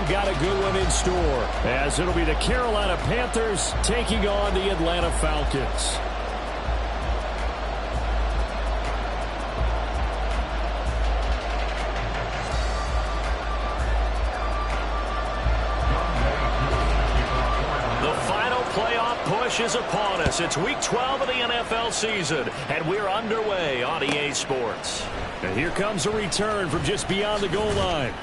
we've got a good one in store, as it'll be the Carolina Panthers taking on the Atlanta Falcons. Push is upon us. It's week 12 of the NFL season, and we're underway on EA Sports. And here comes a return from just beyond the goal line.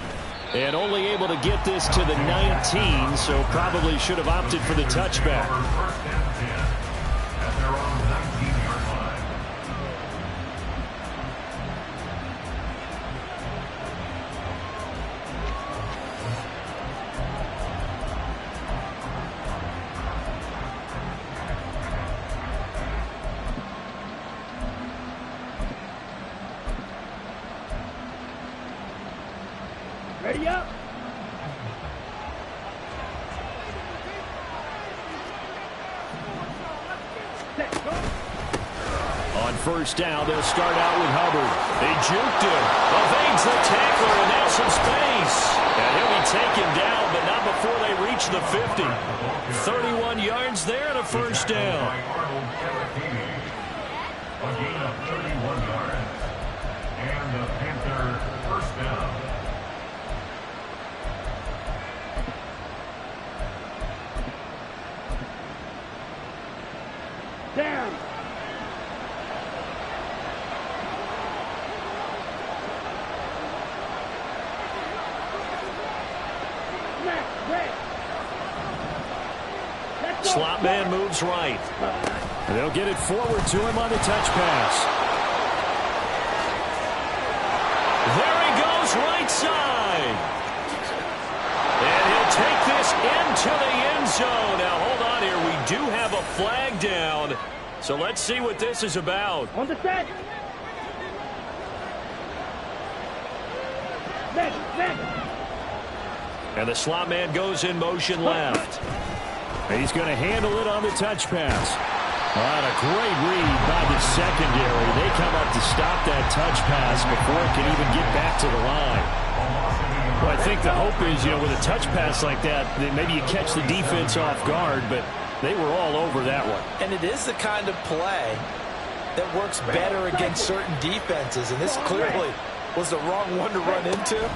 And only able to get this to the 19, so probably should have opted for the touchback. Ready up. On first down, they'll start out with Hubbard. They juked him. Evades the tackler, and now some space. And he'll be taken down, but not before they reach the 50. 31 yards there and a first down. A gain of 31 yards. And the Panther first down. Down. Slot man moves right. They'll get it forward to him on the touch pass. There he goes, right side. And he'll take this into the end zone. Now, hold on here. We do have a flag down. So let's see what this is about. On the set. And the slot man goes in motion left. He's going to handle it on the touch pass. On a great read by the secondary. They come up to stop that touch pass before it can even get back to the line. Well, I think the hope is, with a touch pass like that maybe you catch the defense off guard, but they were all over that one. And it is the kind of play that works better against certain defenses, and this clearly was the wrong one to run into.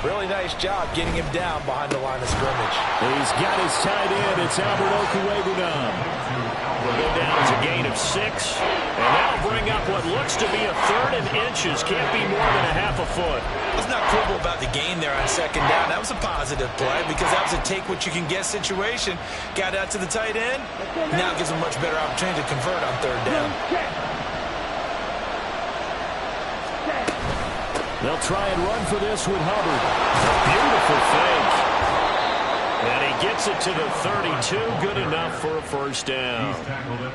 Really nice job getting him down behind the line of scrimmage. He's got his tight end. It's Albert Okwuegbunam. Will go down as a gain of 6. And that'll bring up what looks to be a 3rd and inches. Can't be more than a half a foot. Let's not quibble about the gain there on second down. That was a positive play because that was a take-what-you-can-get situation. Got out to the tight end. Now it gives him a much better opportunity to convert on 3rd down. They'll try and run for this with Hubbard. Beautiful fake. And he gets it to the 32. Good enough for a first down.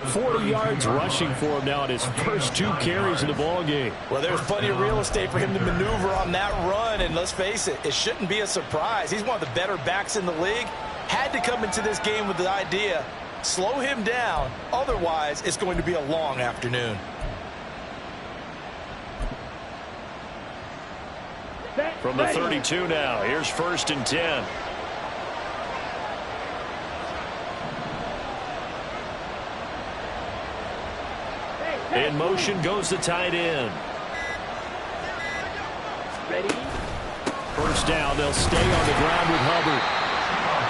40 yards rushing for him now in his first 2 carries in the ballgame. Well, there's plenty of real estate for him to maneuver on that run. And let's face it, it shouldn't be a surprise. He's one of the better backs in the league. Had to come into this game with the idea, slow him down. Otherwise, it's going to be a long afternoon. From the 32 now, here's 1st and 10. In motion goes the tight end. Ready? First down, they'll stay on the ground with Hubbard.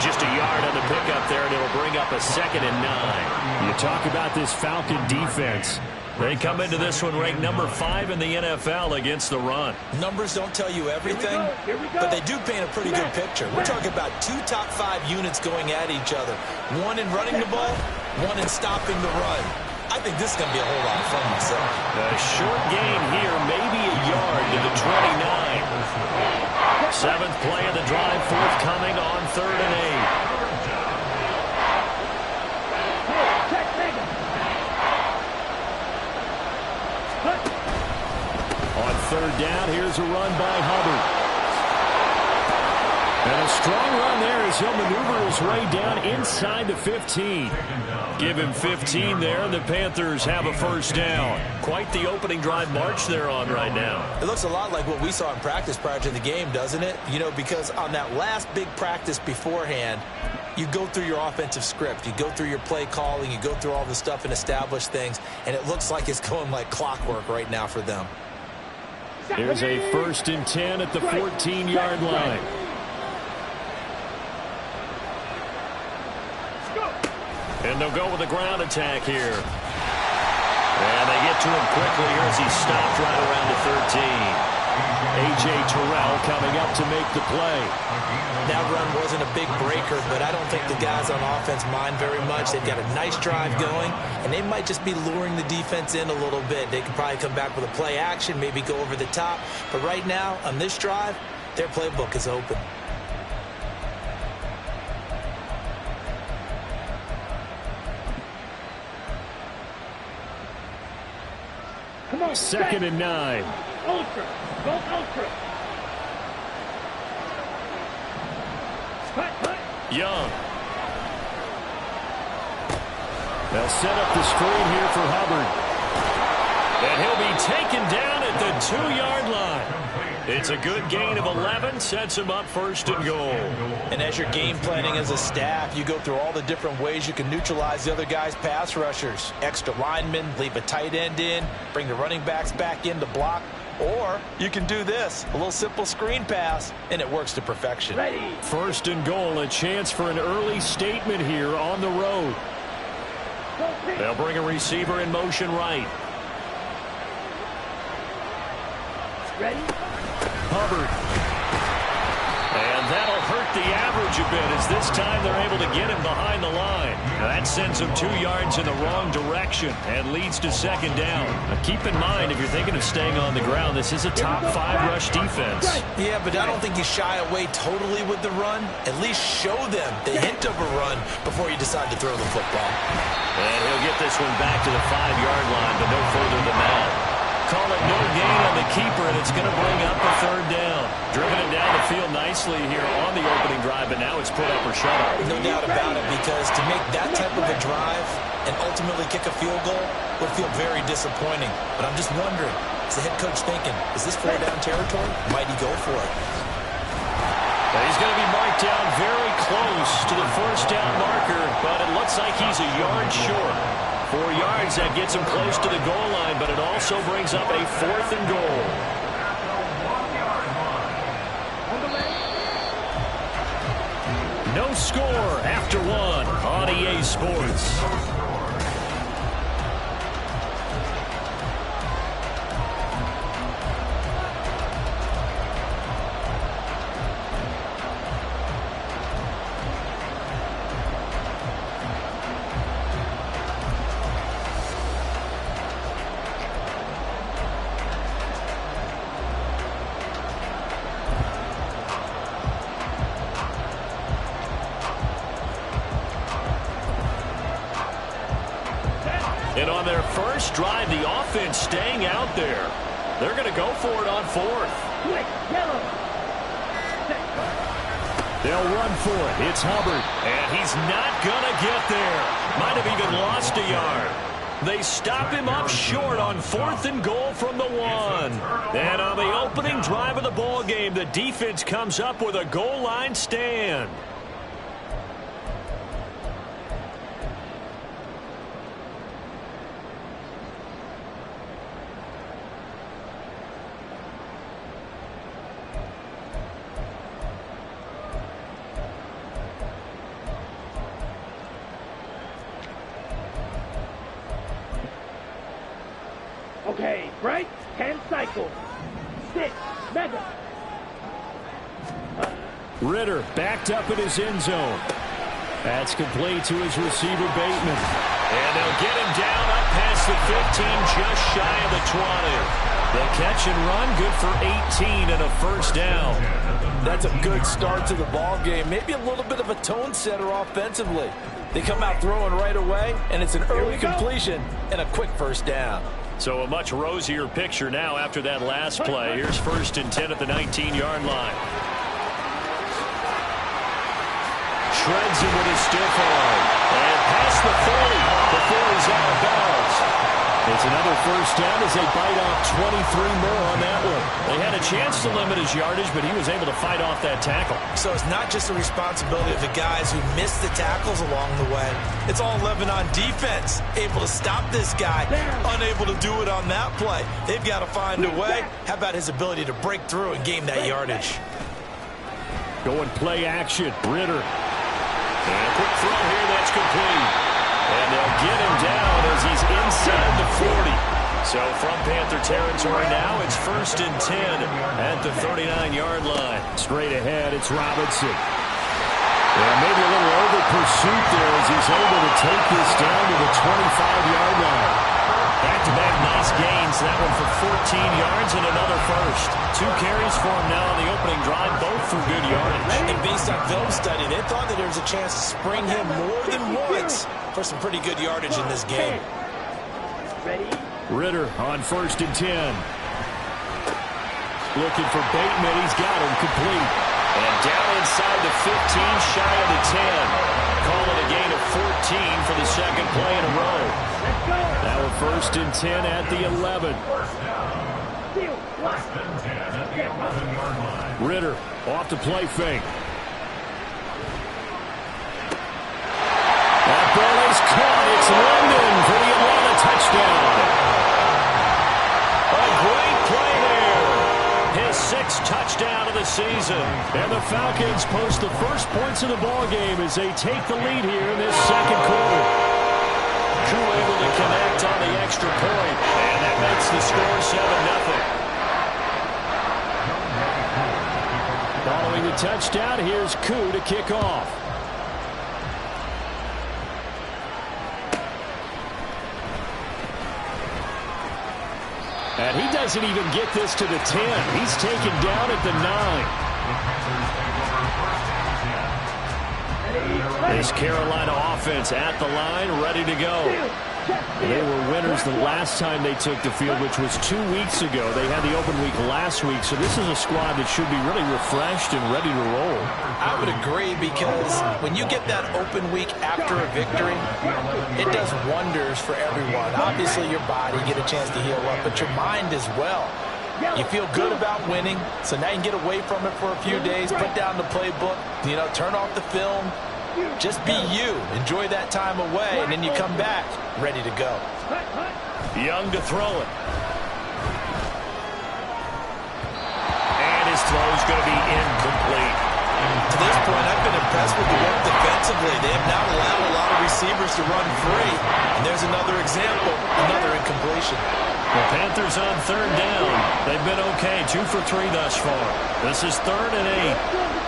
Just a yard on the pickup there, and it'll bring up a 2nd and 9. You talk about this Falcon defense. They come into this one ranked number 5 in the NFL against the run. Numbers don't tell you everything, but they do paint a pretty good picture. We're talking about 2 top 5 units going at each other. One in running the ball, one in stopping the run. I think this is going to be a whole lot of fun myself. A short gain here, maybe a yard to the 29. 7th play of the drive forthcoming on 3rd and 8. On 3rd down, here's a run by Hubbard. And a strong run there as he'll maneuver his way down inside the 15. Give him 15 there, and the Panthers have a first down. Quite the opening drive march they're on right now. It looks a lot like what we saw in practice prior to the game, doesn't it? You know, because on that last big practice beforehand, you go through your offensive script. You go through your play calling. You go through all the stuff and establish things, and it looks like it's going like clockwork right now for them. Here's a 1st and 10 at the 14-yard line. And they'll go with a ground attack here. And they get to him quickly here as he stopped right around the 13. A.J. Terrell coming up to make the play. That run wasn't a big breaker, but I don't think the guys on offense mind very much. They've got a nice drive going, and they might just be luring the defense in a little bit. They could probably come back with a play action, maybe go over the top. But right now, on this drive, their playbook is open. Come on, 2nd and 9. Ultra. Go ultra. Cut. Young. They'll set up the screen here for Hubbard. And he'll be taken down at the 2-yard line. It's a good gain of 11, sets him up 1st and goal. And as you're game planning as a staff, you go through all the different ways you can neutralize the other guy's pass rushers. Extra linemen, leave a tight end in, bring the running backs back in to block. Or you can do this, a little simple screen pass, and it works to perfection. Ready. 1st and goal, a chance for an early statement here on the road. They'll bring a receiver in motion right. Ready. Hubbard. And that'll hurt the average a bit as this time they're able to get him behind the line. Now that sends him 2 yards in the wrong direction and leads to 2nd down. Now keep in mind, if you're thinking of staying on the ground, this is a top 5 rush defense. Yeah, but I don't think you shy away totally with the run. At least show them the hint of a run before you decide to throw the football. And he'll get this one back to the 5-yard line, but no further than that. Call it no gain on the keeper, and it's going to bring up a 3rd down. Driven it down the field nicely here on the opening drive, but now it's put up or shut up. No doubt about it, because to make that type of a drive and ultimately kick a field goal would feel very disappointing. But I'm just wondering, is the head coach thinking, is this 4-down territory? Might he go for it? Now he's going to be marked down very close to the 1st down marker, but it looks like he's a yard short. 4 yards, that gets him close to the goal line, but it also brings up a 4th and goal. No score after 1 on EA Sports. And on their first drive, the offense staying out there. They're going to go for it on 4th. Quick, yellow. They'll run for it. It's Hubbard. And he's not going to get there. Might have even lost a yard. They stop him up short on 4th and goal from the 1. And on the opening drive of the ball game, the defense comes up with a goal line stand. Okay, right? 10 cycles. 6. Mega. Ritter backed up in his end zone. That's complete to his receiver, Bateman. And they'll get him down up past the 15, just shy of the 20. The catch and run, good for 18 and a 1st down. That's a good start to the ball game. Maybe a little bit of a tone setter offensively. They come out throwing right away, and it's an early completion and a quick 1st down. So a much rosier picture now after that last play. Here's 1st and 10 at the 19-yard line. shreds him with his stiff arm. And past the 40 before he's out of bounds. It's another first down as they bite off 23 more on that one. They had a chance to limit his yardage, but he was able to fight off that tackle. So it's not just the responsibility of the guys who missed the tackles along the way. It's all 11 on defense, able to stop this guy, unable to do it on that play. They've got to find a way. How about his ability to break through and gain that yardage? Going play action. Ritter. And a quick throw here that's complete. And they'll get him down as he's inside the 40. So from Panther territory now, it's 1st and 10 at the 39-yard line. Straight ahead, it's Robinson. And maybe a little over-pursuit there as he's able to take this down to the 25-yard line. Back-to-back nice gains. That one for 14 yards and another first. 2 carries for him now on the opening drive, both for good yardage. And based on film study, they thought that there was a chance to spring him more than once for some pretty good yardage in this game. Ready? Ritter on 1st and 10. Looking for Bateman. He's got him complete. And down inside the 15, shy of the 10. Calling a gain of 14 for the second play in a row. Let's go. Now a 1st and 10 at the 11. Steal. Block. Ritter off to play fake. That ball is caught. It's London for the Atlanta touchdown. A great play there. His 6th touchdown of the season. And the Falcons post the first points of the ballgame as they take the lead here in this second quarter. Drew able to connect on the extra point. And that makes the score 7-0. Following the touchdown, here's Koo to kick off. And he doesn't even get this to the 10. He's taken down at the 9. This Carolina offense at the line, ready to go. They were winners the last time they took the field, which was 2 weeks ago. They had the open week last week, so this is a squad that should be really refreshed and ready to roll. I would agree, because when you get that open week after a victory, it does wonders for everyone. Obviously, your body, get a chance to heal up, but your mind as well. You feel good about winning, so now you can get away from it for a few days, put down the playbook, turn off the film. Just be you. Enjoy that time away, and then you come back ready to go. Young to throw it. And his throw is going to be incomplete. To this point, I've been impressed with the work defensively. They have not allowed a lot of receivers to run free. And there's another example, another incompletion. The Panthers on 3rd down. They've been okay, 2 for 3 thus far. This is 3rd and 8.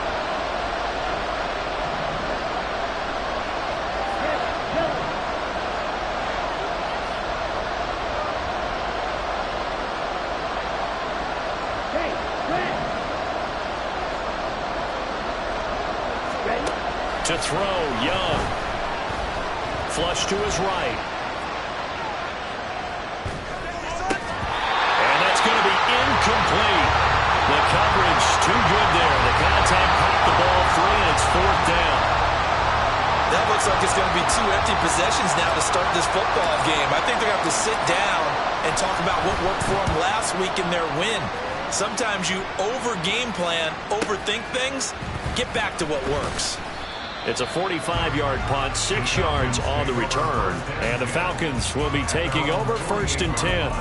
To throw, Young. Flush to his right. And that's going to be incomplete. The coverage too good there. The contact popped the ball free, and it's 4th down. That looks like it's going to be 2 empty possessions now to start this football game. I think they're going to have to sit down and talk about what worked for them last week in their win. Sometimes you over-game plan, overthink things. Get back to what works. It's a 45-yard punt, 6 yards on the return. And the Falcons will be taking over 1st and 10.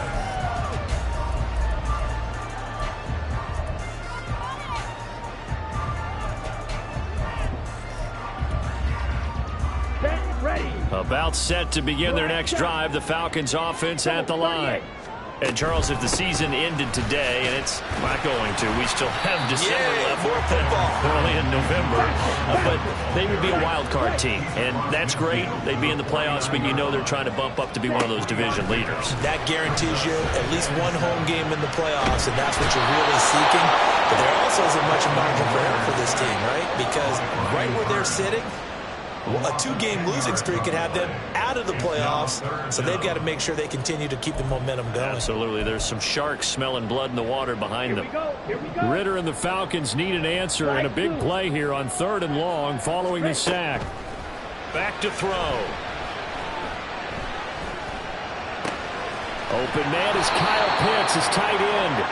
About set to begin their next drive. The Falcons offense at the line. And, Charles, if the season ended today, and it's not going to, we still have December left. More football. We're only in November. But they would be a wild card team. And that's great. They'd be in the playoffs, but you know they're trying to bump up to be one of those division leaders. That guarantees you at least one home game in the playoffs, and that's what you're really seeking. But there also isn't much margin for error for this team, right? Because right where they're sitting, A two-game losing streak could have them out of the playoffs, so they've got to make sure they continue to keep the momentum going. Absolutely. There's some sharks smelling blood in the water behind them. Here we go. Ritter and the Falcons need an answer and a big play here on 3rd and long following the sack. Back to throw. Open man is Kyle Pitts, his tight end.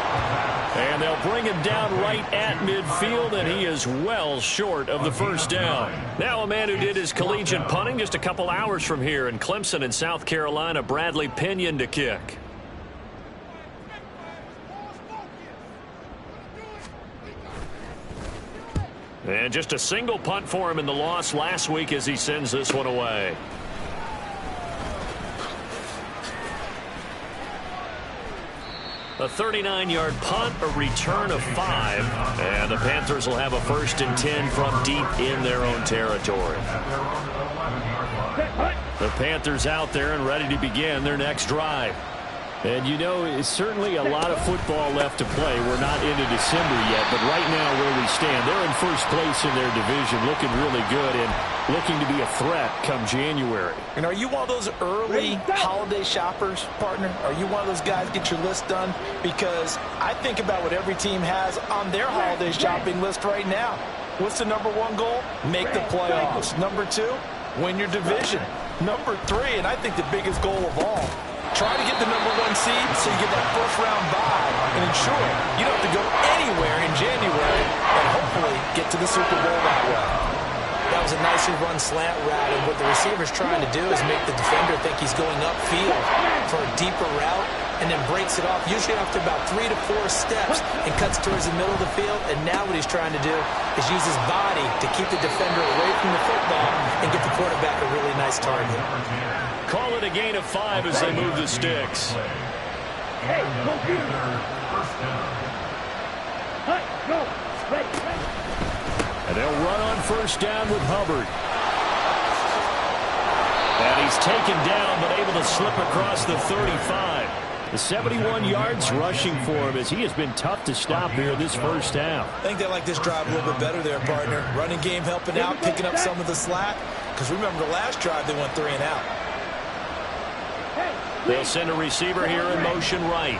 And they'll bring him down right at midfield, and he is well short of the first down. Now a man who did his collegiate punting just a couple hours from here in Clemson in South Carolina, Bradley Pinion to kick. And just a single punt for him in the loss last week as he sends this one away. A 39-yard punt, a return of 5, and the Panthers will have a 1st and 10 from deep in their own territory. The Panthers out there and ready to begin their next drive. And you know, it's certainly a lot of football left to play. We're not into December yet, but right now where we stand, they're in first place in their division, looking really good and looking to be a threat come January. And are you one of those early holiday shoppers, partner? Are you one of those guys get your list done? Because I think about what every team has on their holiday shopping list right now. What's the number 1 goal? Make the playoffs. Number 2, win your division. Number 3, and I think the biggest goal of all, try to get the number 1 seed so you get that first-round bye and ensure you don't have to go anywhere in January and hopefully get to the Super Bowl that way. That was a nicely run slant route, and what the receiver's trying to do is make the defender think he's going upfield for a deeper route and then breaks it off, usually after about 3 to 4 steps, and cuts towards the middle of the field. And now what he's trying to do is use his body to keep the defender away from the football and get the quarterback a really nice target. Call it a gain of 5 as they move the sticks. Hey, go get hut, go. Ready. And they'll run on first down with Hubbard. And he's taken down, but able to slip across the 35. The 71 yards rushing for him as he has been tough to stop here this first half. I think they like this drive a little bit better there, partner. Running game helping out, picking up some of the slack. Because remember the last drive they went 3 and out. They'll send a receiver here in motion right.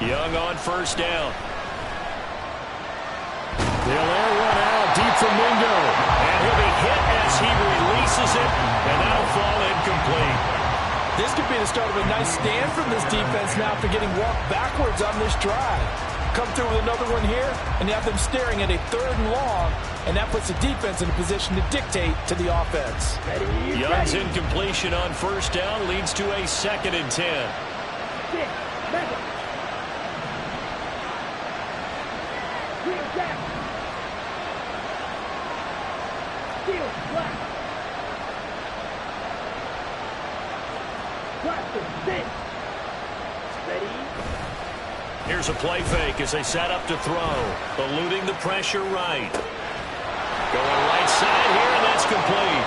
Young on first down. They'll air one out deep from Mingo. And he'll be hit as he releases it. And that'll fall incomplete. This could be the start of a nice stand from this defense now after getting walked backwards on this drive. Come through with another one here, and you have them staring at a 3rd and long, and that puts the defense in a position to dictate to the offense. Young's incompletion on first down leads to a 2nd and 10. Here's a play fake as they set up to throw. Eluding the pressure right. Going right side here, and that's complete.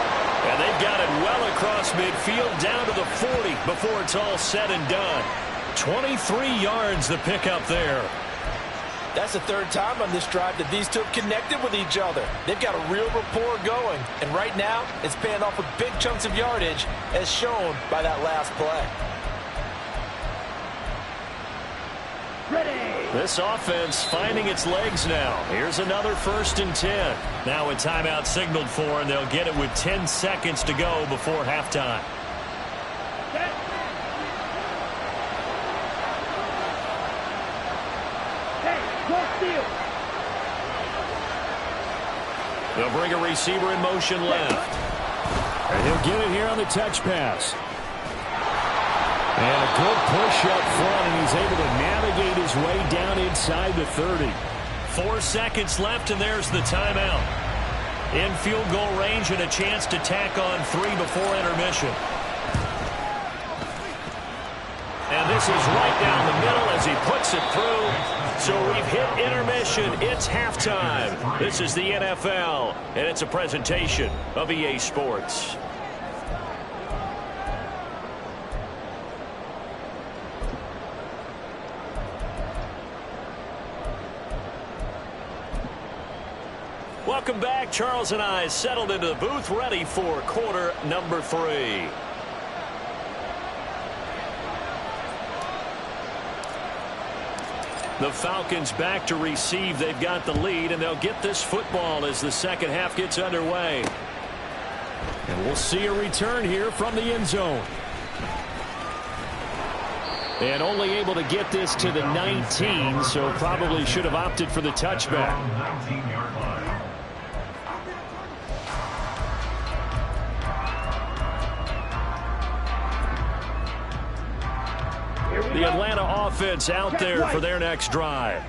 And they've got it well across midfield down to the 40 before it's all said and done. 23 yards the pickup there. That's the 3rd time on this drive that these two have connected with each other. They've got a real rapport going. And right now, it's paying off with big chunks of yardage, as shown by that last play. This offense finding its legs now. Here's another 1st and 10. Now a timeout signaled for, and they'll get it with 10 seconds to go before halftime. They'll bring a receiver in motion left. And he'll get it here on the touch pass. And a good push up front, and he's able to navigate his way down inside the 30. 4 seconds left, and there's the timeout. In field goal range and a chance to tack on 3 before intermission. And this is right down the middle as he puts it through. So we've hit intermission. It's halftime. This is the NFL, and it's a presentation of EA Sports. Welcome back. Charles and I settled into the booth, ready for quarter number 3. The Falcons back to receive. They've got the lead, and they'll get this football as the second half gets underway. And we'll see a return here from the end zone. And only able to get this to the 19, so probably should have opted for the touchback. 19-yard line. The Atlanta offense out there for their next drive.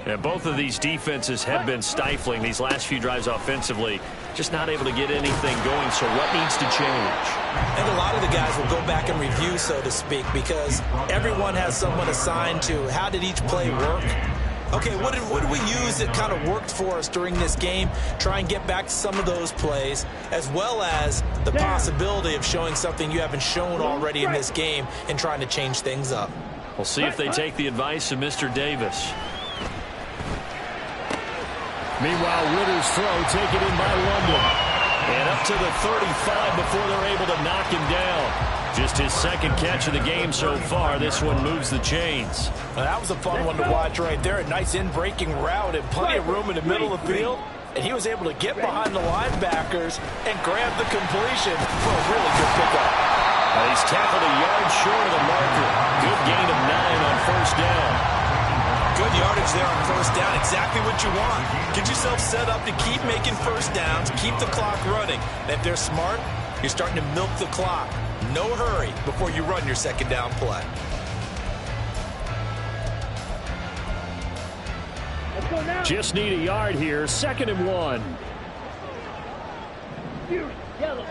And both of these defenses have been stifling these last few drives offensively. Just not able to get anything going, so what needs to change? I think a lot of the guys will go back and review, so to speak, because everyone has someone assigned to how did each play work. Okay, what did we use that kind of worked for us during this game? Try and get back to some of those plays, as well as the possibility of showing something you haven't shown already in this game and trying to change things up. We'll see if they take the advice of Mr. Davis. Meanwhile, Ritter's throw taken in by London. And up to the 35 before they're able to knock him down. Just his second catch of the game so far. This one moves the chains. Now, that was a fun one to watch right there. A nice in-breaking route and plenty of room in the middle of the field. And he was able to get behind the linebackers and grab the completion for a really good pickup. He's tackled a yard short of the marker. Good gain of 9 on first down. Good yardage there on first down. Exactly what you want. Get yourself set up to keep making first downs, keep the clock running. And if they're smart, you're starting to milk the clock. No hurry before you run your second down play. Let's go now. Just need a yard here. 2nd and 1. Yellow.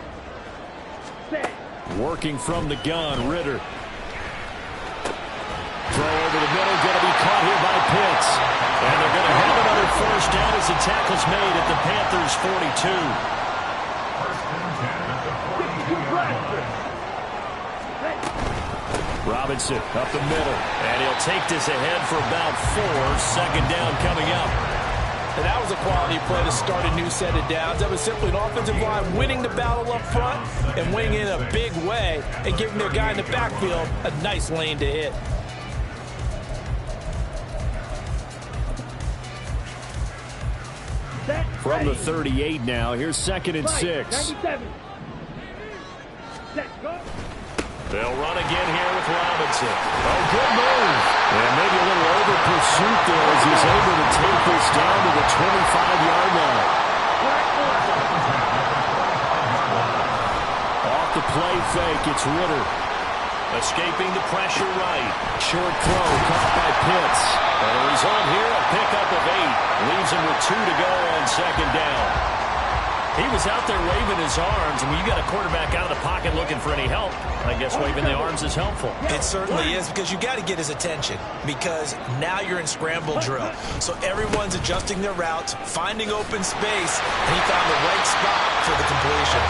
Set. Working from the gun, Ritter. Throw over the middle, going to be caught here by Pitts. And they're going to have another first down as the tackle's made at the Panthers' 42. First and 10 at the 42. Robinson up the middle, and he'll take this ahead for about 4. Second down coming up. And that was a quality play to start a new set of downs. That was simply an offensive line winning the battle up front and winning in a big way and giving their guy in the backfield a nice lane to hit. From the 38 now, here's 2nd and 6. 97. Set. Go. They'll run again here with Robinson. Oh, good move. And maybe a little over pursuit there as he's able to take this down to the 25-yard line. Off the play fake, it's Ritter. Escaping the pressure right. Short throw caught by Pitts. And the result here, a pickup of 8. Leaves him with 2 to go on second down. He was out there waving his arms, and when you got a quarterback out of the pocket looking for any help, I guess waving the arms is helpful. It certainly is, because you got to get his attention, because now you're in scramble drill. So everyone's adjusting their routes, finding open space, and he found the right spot for the completion.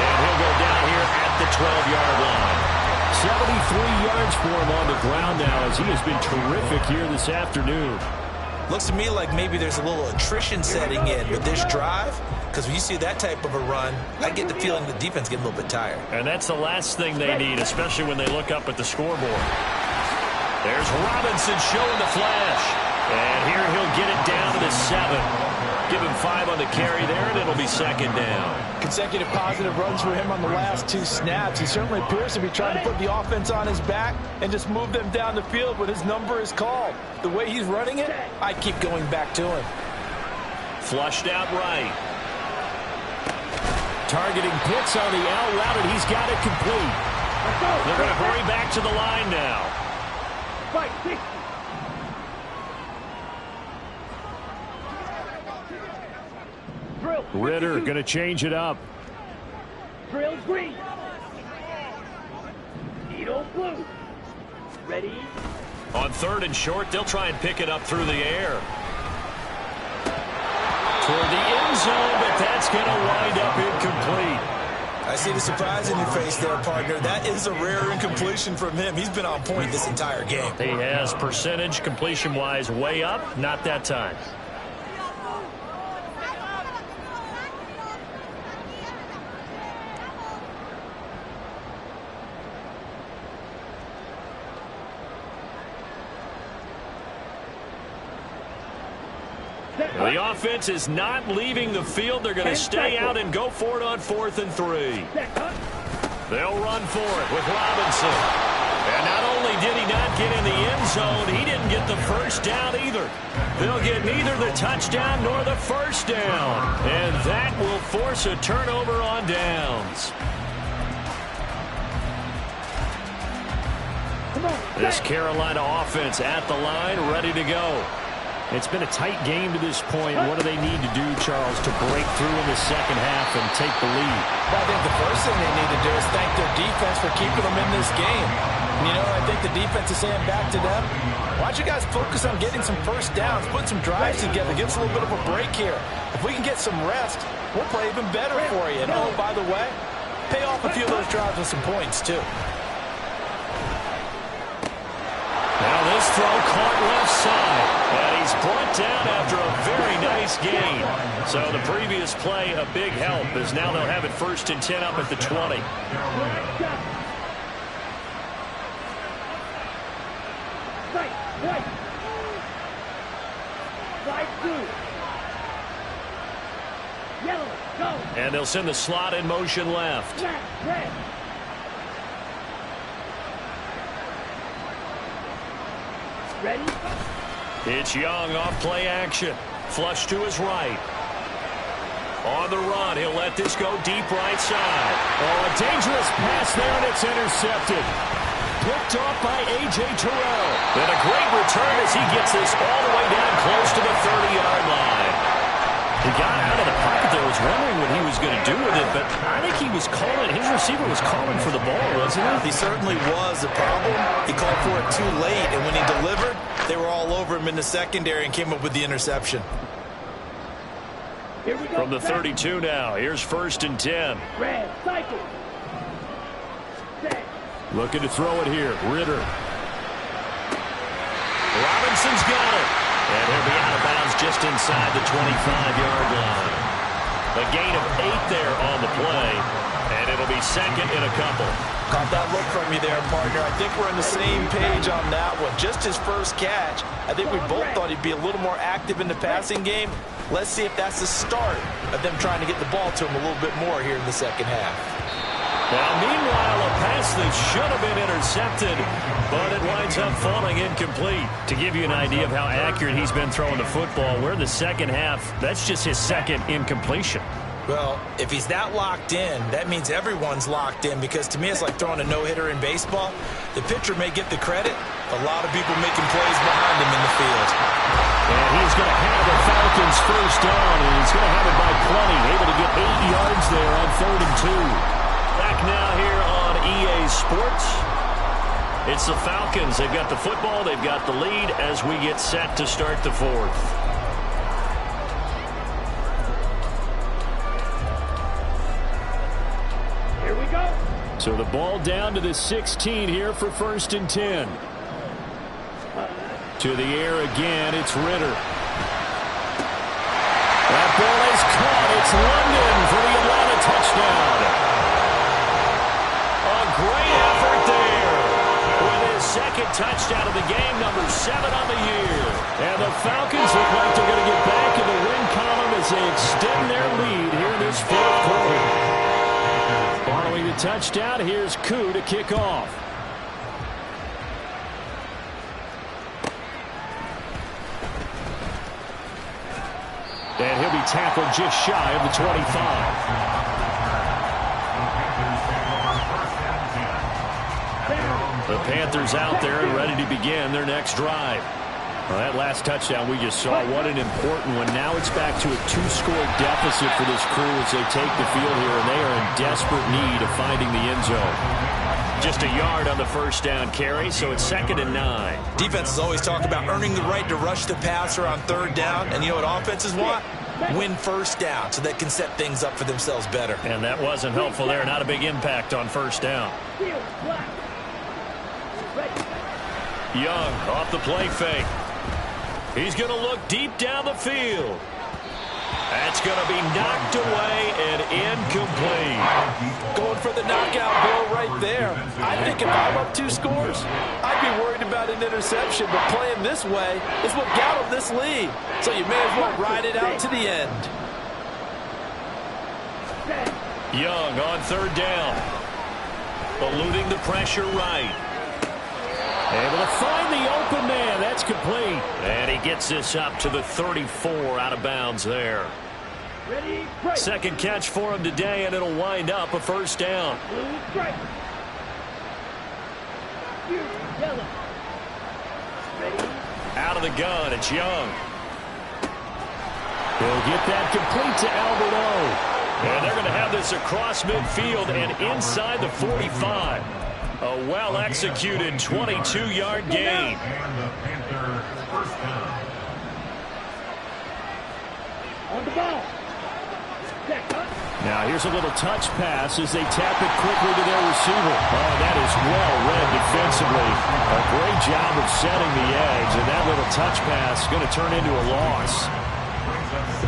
And he'll go down here at the 12-yard line. 73 yards for him on the ground now, as he has been terrific here this afternoon. Looks to me like maybe there's a little attrition setting in with this drive, because when you see that type of a run, I get the feeling the defense getting a little bit tired. And that's the last thing they need, especially when they look up at the scoreboard. There's Robinson showing the flash. And here he'll get it down to the 7. Give him 5 on the carry there, and it'll be second down. Consecutive positive runs for him on the last 2 snaps. He certainly appears to be trying to put the offense on his back and just move them down the field when his number is called. The way he's running it, I keep going back to him. Flushed out right. Targeting Pitts on the out route, and he's got it complete. They're going to hurry back to the line now. Fight, 60. Ritter going to change it up. Drill green. Needle blue. Ready? On 3rd and short, they'll try and pick it up through the air. Toward the end zone, but that's going to wind up incomplete. I see the surprise in your face there, partner. That is a rare incompletion from him. He's been on point this entire game. He has percentage completion-wise way up, not that time. The offense is not leaving the field. They're going to stay out and go for it on 4th and 3. They'll run for it with Robinson. And not only did he not get in the end zone, he didn't get the first down either. They'll get neither the touchdown nor the first down. And that will force a turnover on downs. This Carolina offense at the line, ready to go. It's been a tight game to this point. What do they need to do, Charles, to break through in the second half and take the lead? Well, I think the first thing they need to do is thank their defense for keeping them in this game. You know, I think the defense is saying back to them, why don't you guys focus on getting some first downs, put some drives together, give us a little bit of a break here. If we can get some rest, we'll play even better for you. And oh, by the way, pay off a few of those drives with some points, too. Now this throw caught left side. And he's brought down after a very nice gain. So the previous play, a big help, as now they'll have it 1st and 10 up at the 20. And they'll send the slot in motion left. Ready? It's Young off play action. Flush to his right. On the run, he'll let this go deep right side. Oh, a dangerous pass there, and it's intercepted. Picked off by A.J. Terrell. And a great return as he gets this all the way down close to the 30-yard line. He got out of the pocket there. Was wondering what he was going to do with it, but I think he was calling. His receiver was calling for the ball, wasn't he? He certainly was. The problem, he called for it too late, and when he delivered, they were all over him in the secondary and came up with the interception. Here we go. From the 32 now, here's 1st and 10. Red, cycle. Set. Looking to throw it here. Ritter. Robinson's got it. And he'll be out of bounds just inside the 25-yard line. A gain of 8 there on the play. And it'll be 2nd and a couple. Caught that look from you there, partner. I think we're on the same page on that one. Just his first catch. I think we both thought he'd be a little more active in the passing game. Let's see if that's the start of them trying to get the ball to him a little bit more here in the second half. Now, meanwhile, a pass that should have been intercepted, but it winds up falling incomplete. To give you an idea of how accurate he's been throwing the football, we're in the second half. That's just his 2nd incompletion. Well, if he's that locked in, that means everyone's locked in, because to me it's like throwing a no-hitter in baseball. The pitcher may get the credit, a lot of people making plays behind him in the field. And he's going to have the Falcons first down, and he's going to have it by plenty, able to get 8 yards there on 3rd and 2. Back now here on EA Sports. It's the Falcons. They've got the football, they've got the lead as we get set to start the 4th. So the ball down to the 16 here for 1st and 10. To the air again, it's Ritter. That ball is caught. It's London for the Atlanta touchdown. A great effort there. With his 2nd touchdown of the game, number 7 on the year. And the Falcons look like they're going to get back in the win column as they extend their lead here in this 4th quarter. Following the touchdown, here's Koo to kick off. And he'll be tackled just shy of the 25. The Panthers out there and ready to begin their next drive. Well, that last touchdown we just saw, what an important one. Now it's back to a 2-score deficit for this crew as they take the field here, and they are in desperate need of finding the end zone. Just a yard on the first down carry, so it's 2nd and 9. Defenses always talk about earning the right to rush the passer on 3rd down, and you know what offenses want? Win first down so they can set things up for themselves better. And that wasn't helpful there. Not a big impact on first down. Young off the play fake. He's going to look deep down the field. That's going to be knocked away and incomplete. Going for the knockout blow right there. I think if I'm up 2 scores, I'd be worried about an interception, but playing this way is what got him this lead. So you may as well ride it out to the end. Young on 3rd down. Eluding the pressure right. Able to find the open man. That's complete. And he gets this up to the 34 out of bounds there. Ready, break. Second catch for him today, and it'll wind up a 1st down. Blue, break. You, yellow. Ready. Out of the gun, it's Young. He'll get that complete to Alberto. And they're going to have this across midfield and inside the 45. A well-executed 22-yard gain. And the Panther first down. On the ball. Check, huh? Now here's a little touch pass as they tap it quickly to their receiver. Oh, that is well read defensively. A great job of setting the edge, and that little touch pass is going to turn into a loss.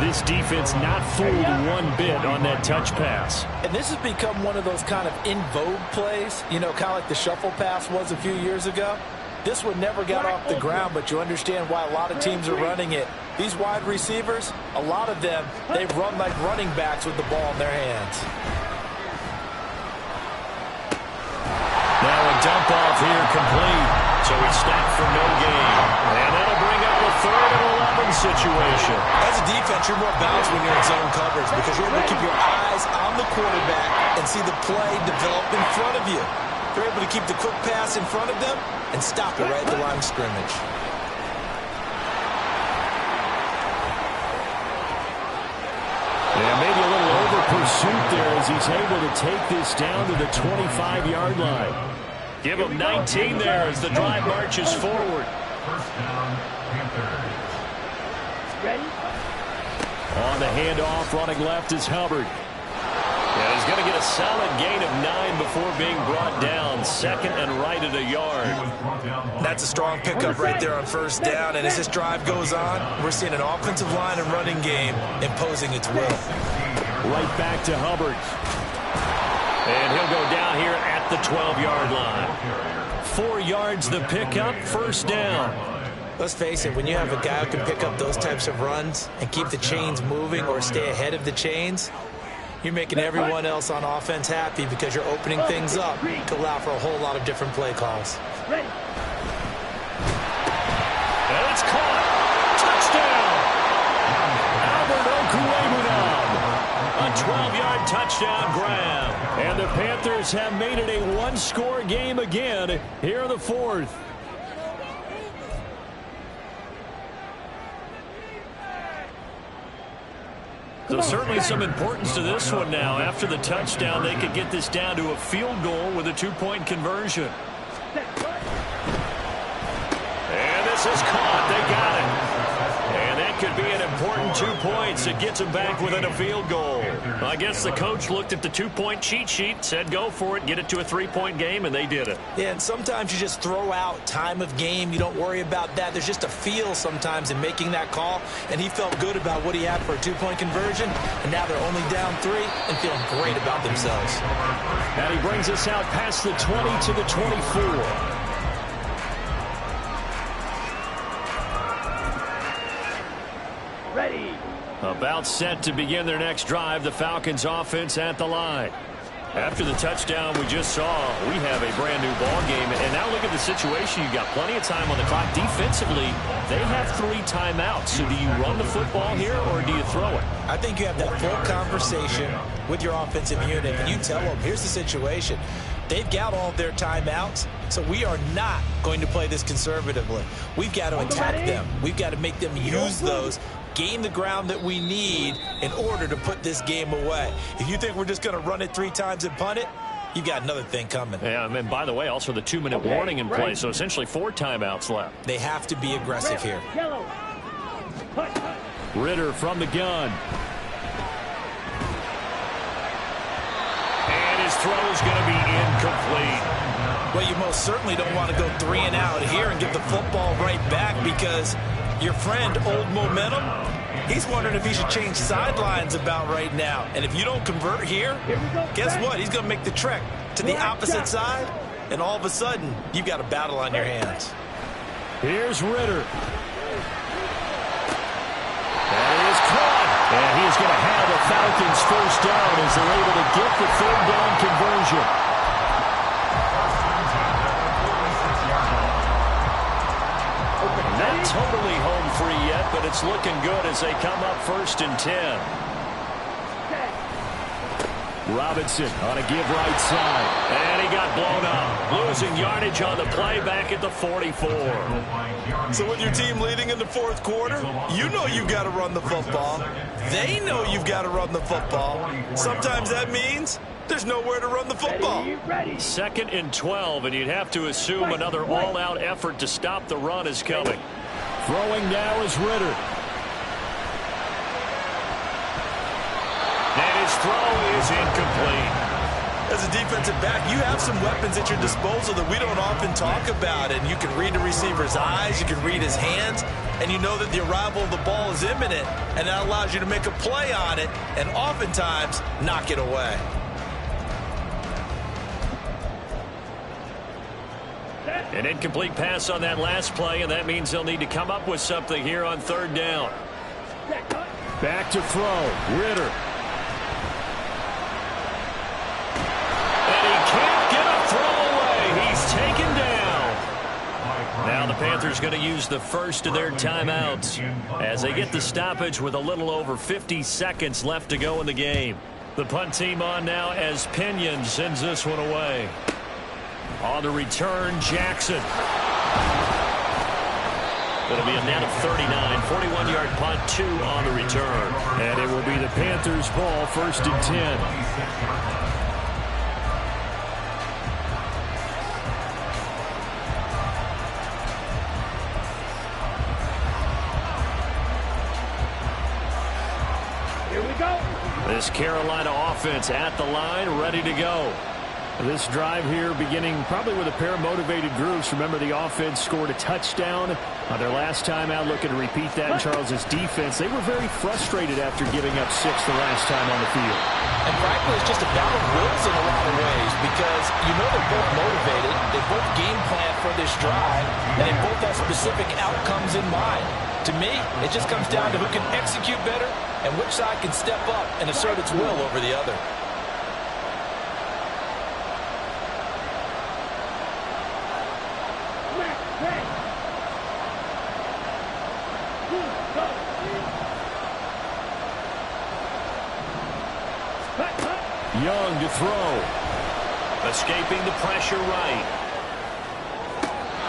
This defense not fooled one bit on that touch pass. And this has become one of those kind of in vogue plays, you know, kind of like the shuffle pass was a few years ago. This one never got off the ground, but you understand why a lot of teams are running it. These wide receivers, a lot of them, they run like running backs with the ball in their hands. Now a dump off here complete. So he's stopped for no gain. And that'll bring up a 3rd and 11 situation. As a defense, you're more balanced when you're in zone coverage because you're able to keep your eyes on the quarterback and see the play develop in front of you. You're able to keep the quick pass in front of them and stop it right at the line of scrimmage. Yeah, maybe a little over pursuit there as he's able to take this down to the 25-yard line. Give him 19 there as the drive marches forward. First down, Panthers. Ready. On the handoff, running left is Hubbard. Yeah, he's going to get a solid gain of 9 before being brought down. 2nd and right at a yard. That's a strong pickup right there on 1st down. And as this drive goes on, we're seeing an offensive line and running game imposing its will. Right back to Hubbard. And he'll go down here at the 12-yard line. 4 yards the pickup, 1st down. Let's face it, when you have a guy who can pick up those types of runs and keep the chains moving or stay ahead of the chains, you're making everyone else on offense happy because you're opening things up to allow for a whole lot of different play calls. Ready. And it's caught. Touchdown. Albert Okwuegbunam. A 12-yard touchdown grab. And the Panthers have made it a 1-score game again here in the 4th. So certainly some importance to this one now. After the touchdown, they could get this down to a field goal with a 2-point conversion. And this is caught. They got it. And that could be an important 2 points. It gets them back within a field goal. I guess the coach looked at the 2-point cheat sheet, said go for it, get it to a 3-point game, and they did it. Yeah, and sometimes you just throw out time of game. You don't worry about that. There's just a feel sometimes in making that call, and he felt good about what he had for a 2-point conversion, and now they're only down 3 and feeling great about themselves. And he brings us out past the 20 to the 24. Ready. About set to begin their next drive, the Falcons offense at the line. After the touchdown we just saw, we have a brand new ball game. And now look at the situation. You've got plenty of time on the clock. Defensively, they have 3 timeouts. So do you run the football here or do you throw it? I think you have that full conversation with your offensive unit, and you tell them, here's the situation. They've got all their timeouts, so we are not going to play this conservatively. We've got to attack them. We've got to make them use those, gain the ground that we need in order to put this game away. If you think we're just going to run it 3 times and punt it, you've got another thing coming. Yeah, and by the way, also the 2-minute warning in play, so essentially 4 timeouts left. They have to be aggressive here. Yellow. Ritter from the gun. And his throw is going to be incomplete. Well, you most certainly don't want to go 3 and out here and give the football right back because your friend, Old Momentum, He's wondering if he should change sidelines about right now. And if you don't convert here, guess what? He's going to make the trek to the opposite side, and all of a sudden, you've got a battle on your hands. Here's Ritter. That is caught. And he's going to have the Falcons first down as they're able to get the third down conversion. Not totally home free yet, but it's looking good as they come up 1st and 10. Robinson on a give right side. And he got blown up. Losing yardage on the play back at the 44. So with your team leading in the 4th quarter, you know you've got to run the football. They know you've got to run the football. Sometimes that means there's nowhere to run the football. 2nd and 12, and you'd have to assume another all-out effort to stop the run is coming. Throwing now is Ritter. And his throw is incomplete. As a defensive back, you have some weapons at your disposal that we don't often talk about. And you can read the receiver's eyes, you can read his hands, and you know that the arrival of the ball is imminent. And that allows you to make a play on it and oftentimes knock it away. An incomplete pass on that last play, and that means they'll need to come up with something here on 3rd down. Back to throw. Ritter. And he can't get a throw away. He's taken down. Now the Panthers going to use the first of their timeouts as they get the stoppage with a little over 50 seconds left to go in the game. The punt team on now as Pinion sends this one away. On the return, Jackson. It'll be a net of 39, 41-yard punt, 2 on the return. And it will be the Panthers' ball, 1st and 10. Here we go. This Carolina offense at the line, ready to go. This drive here beginning probably with a pair of motivated groups. Remember, the offense scored a touchdown on their last time out, looking to repeat that in Charles's defense. They were very frustrated after giving up 6 the last time on the field. And frankly, it's just a battle of wills in a lot of ways because you know they're both motivated. They both game plan for this drive, and they both have specific outcomes in mind. To me, it just comes down to who can execute better and which side can step up and assert its will over the other. Young to throw. Escaping the pressure right.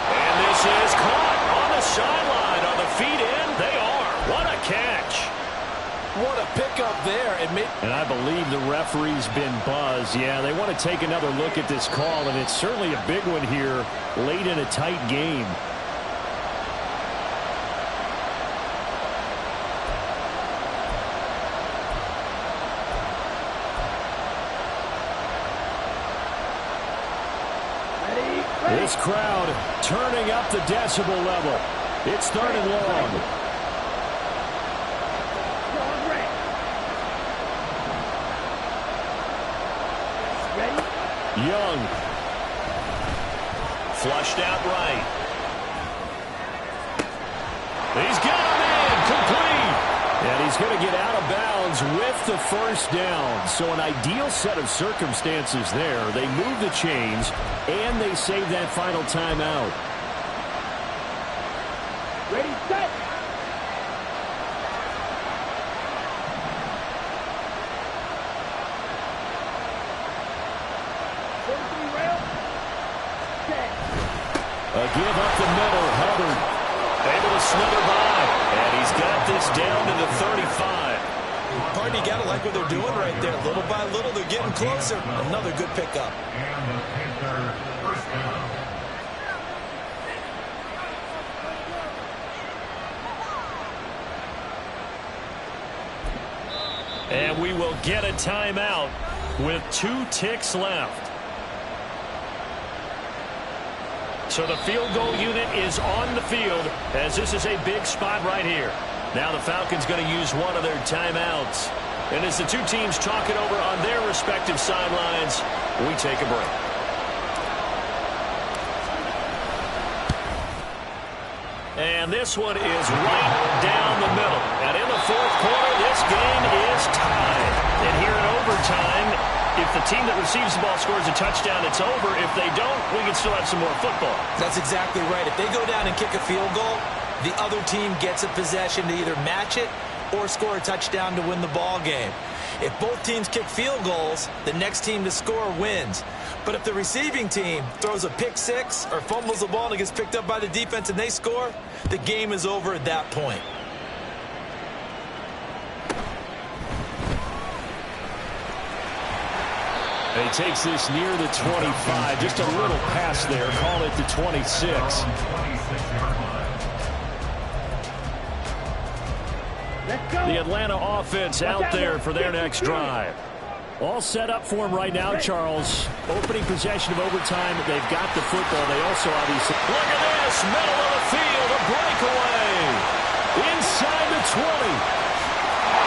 And this is caught on the sideline. Are the feet in? They are. What a catch. What a pickup there. And I believe the referee's been buzzed. Yeah, they want to take another look at this call, and it's certainly a big one here late in a tight game. This crowd turning up the decibel level. It's 3rd and long. Young. Flushed out right. He's got a man complete. And he's going to get out of bounds with the first down. So an ideal set of circumstances there. They move the chains, and they save that final timeout. Ready, set. A give up the middle. Hubbard able to slither by. And he's got this down to the 35. Pardon, you got to like what they're doing right there. Little by little, they're getting closer. Another good pickup. And the Panther first down. And we will get a timeout with 2 ticks left. So the field goal unit is on the field as this is a big spot right here. Now the Falcons going to use one of their timeouts. And as the two teams talk it over on their respective sidelines, we take a break. And this one is right down the middle. And in the fourth quarter, this game is tied. And here in overtime, if the team that receives the ball scores a touchdown, it's over. If they don't, we can still have some more football. That's exactly right. If they go down and kick a field goal, the other team gets a possession to either match it or score a touchdown to win the ball game. If both teams kick field goals, the next team to score wins. But if the receiving team throws a pick six or fumbles the ball and it gets picked up by the defense and they score, the game is over at that point. He takes this near the 25. Just a little pass there. Call it the 26. The Atlanta offense out there for their next drive. All set up for him right now, Charles. Opening possession of overtime. They've got the football. They also obviously... Look at this. Middle of the field. A breakaway. Inside the 20.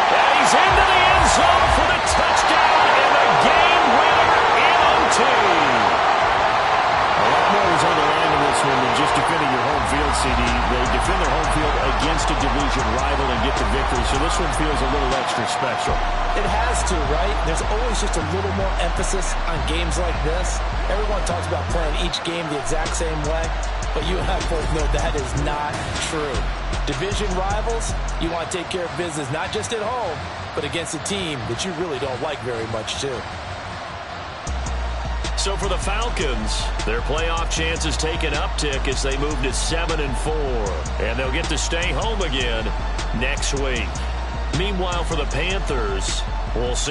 And he's into the end zone for the touchdown and the game winner in OT. A lot more is on the line in this one than just defending your home field, CD. They defend their home field against a division rival and get the victory, so this one feels a little extra special. It has to, right? There's always just a little more emphasis on games like this. Everyone talks about playing each game the exact same way, but you and I both know that is not true. Division rivals, you want to take care of business not just at home, but against a team that you really don't like very much, too. So for the Falcons, their playoff chances take an uptick as they move to 7-4. And they'll get to stay home again next week. Meanwhile, for the Panthers, we'll see